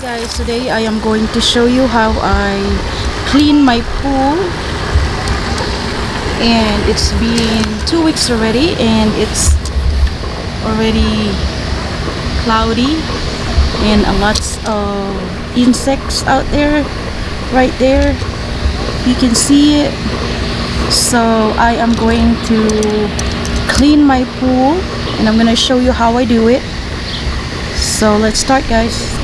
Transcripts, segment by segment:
Guys, today I am going to show you how I clean my pool, and it's been 2 weeks already and it's already cloudy and a lots of insects out there. Right there you can see it. So I am going to clean my pool and I'm gonna show you how I do it. So let's start, guys.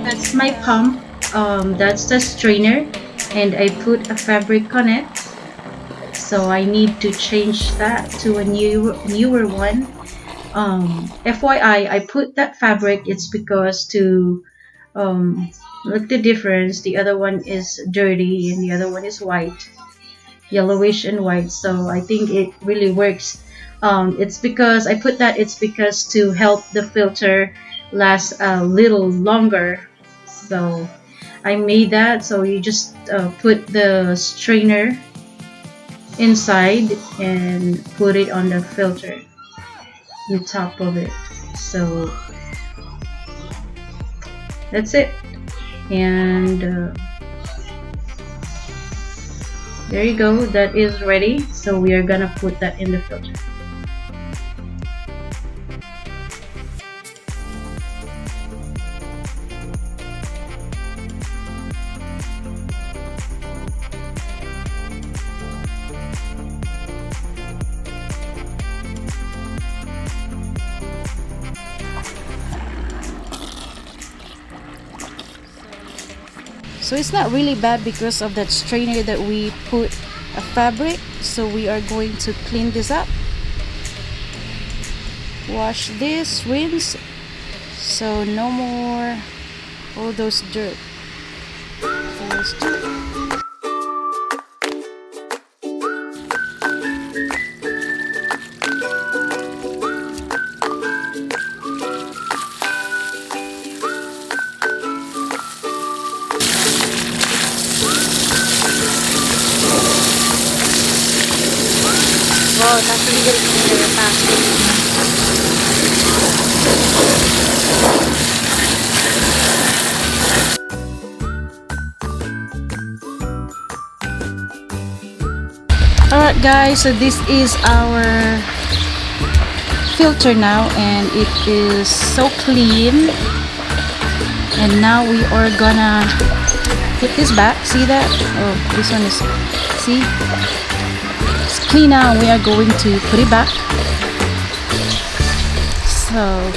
That's my pump. That's the strainer, and I put a fabric on it. So I need to change that to a newer one. FYI, I put that fabric. It's because to look the difference. The other one is dirty, and the other one is white, yellowish and white. So I think it really works. It's because I put that. It's because to help the filter last a little longer. So I made that. So you just put the strainer inside and put it on the filter on top of it. So that's it. And there you go. That is ready. So we are gonna put that in the filter. So it's not really bad because of that strainer that we put a fabric. So we are going to clean this up, wash this, rinse, so no more all those dirt. So let's do it. Wow, it's actually getting cleaner fast. Alright guys, so this is our filter now, and it is so clean. And now we are gonna put this back. See that? Oh, this one is, see? It's clean now. We are going to put it back. So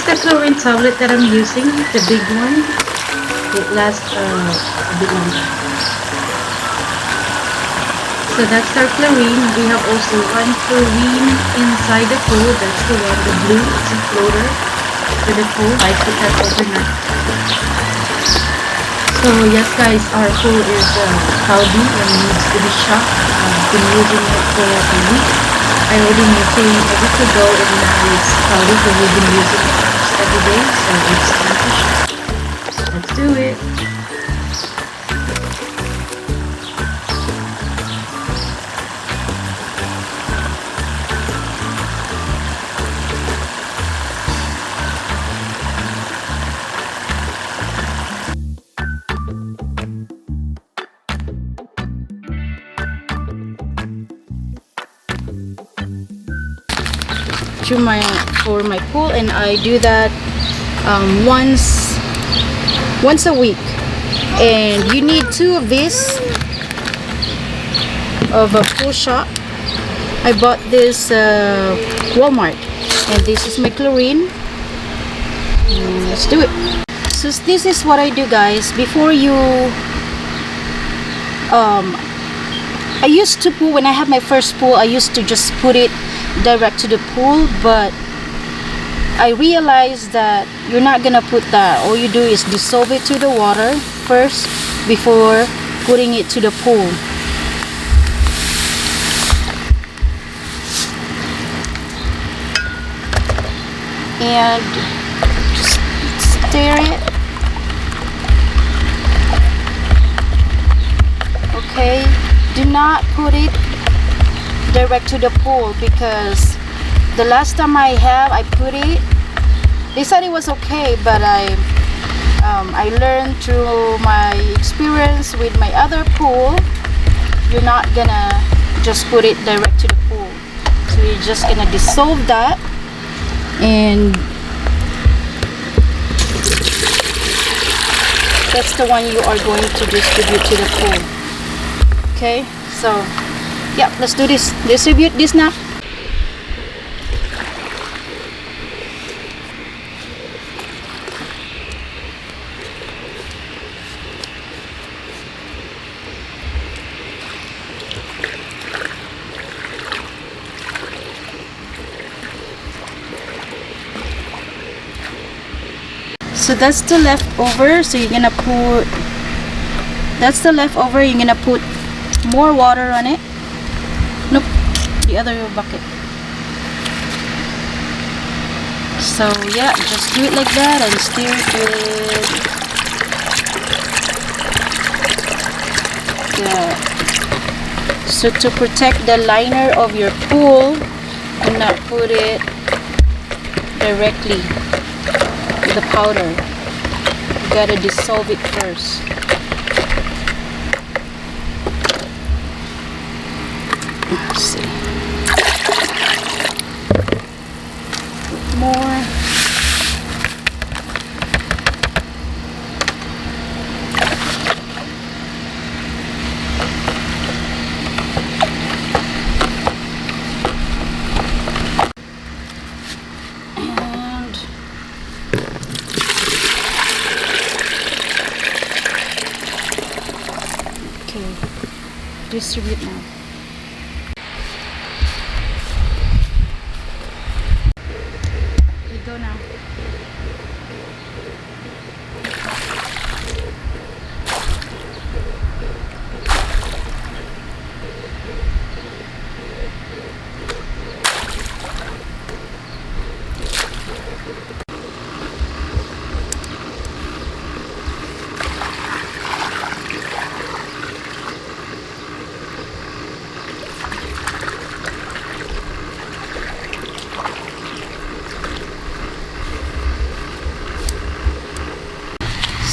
the chlorine tablet that I'm using, the big one, it lasts a bit longer. So that's our chlorine. We have also one chlorine inside the pool. That's the one, the blue. It's a floater for the pool. I put that overnight. So yes guys, our pool is cloudy and needs to be shocked. I've been using it for a week. I already maintained a week ago, and now it's cloudy because we've been using it every day. So it's time to shock. Let's do it. to my pool, and I do that once a week. And you need 2 of this of a pool shop. I bought this Walmart, and this is my chlorine. Let's do it. So this is what I do, guys. Before you I used to pool, when I have my first pool, I used to just put it direct to the pool, but I realized that you're not gonna put that. All you do is dissolve it to the water first before putting it to the pool. And just stir it. Okay, do not put it direct to the pool, because the last time I put it, they said it was okay, but I learned through my experience with my other pool, you're not gonna just put it direct to the pool. So you're just gonna dissolve that, and that's the one you are going to distribute to the pool. Okay, so yeah, let's do this. Distribute this now. So that's the leftover. So you're gonna put, that's the leftover. You're gonna put more water on it. Nope, the other bucket. So yeah, just do it like that and stir it. Yeah. So to protect the liner of your pool, do not put it directly with the powder. You gotta dissolve it first. Let's see. More. And okay, distribute now. Go now.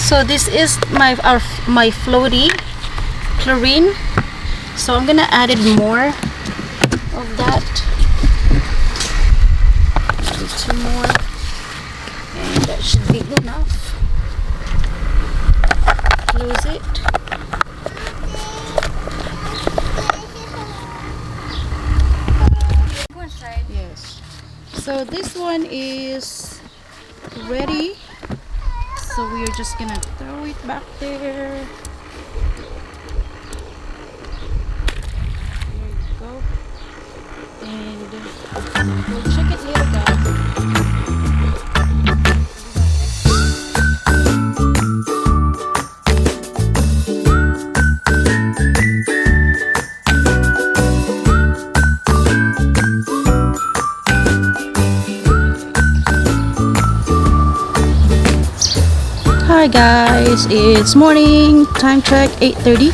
So this is my floaty chlorine. So I'm gonna add it more of that. Add 2 more, and that should be enough. Close it. Yes. So this one is ready. So we're just gonna throw it back there. There you go. And we'll check it later, guys. Hi guys, it's morning, time check 8:30,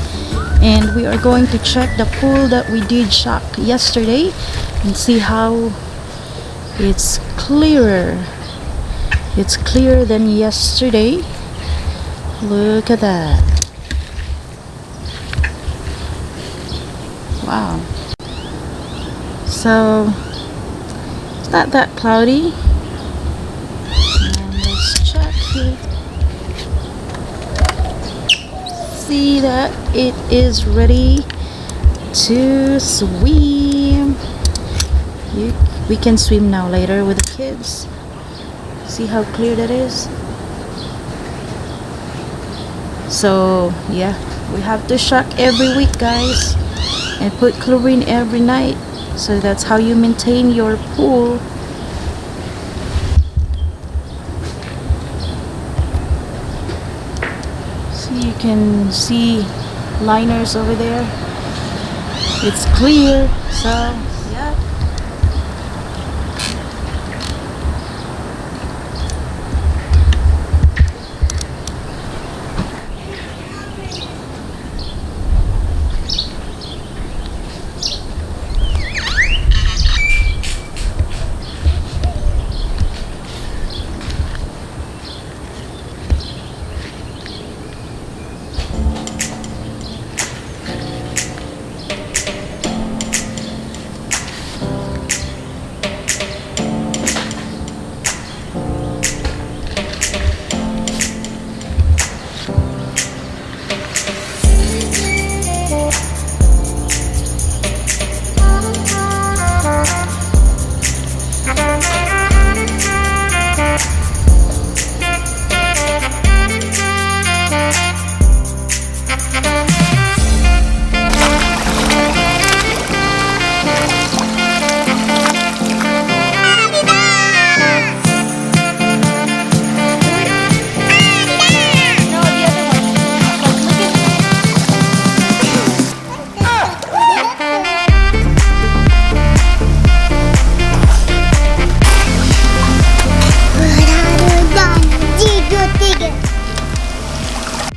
and we are going to check the pool that we did shock yesterday and see how it's clearer. It's clearer than yesterday. Look at that. Wow. So not that cloudy. And let's check here. See that it is ready to swim. We can swim now later with the kids. See how clear that is? So yeah, we have to shock every week, guys, and put chlorine every night. So that's how you maintain your pool. So you can see liners over there. It's clear, so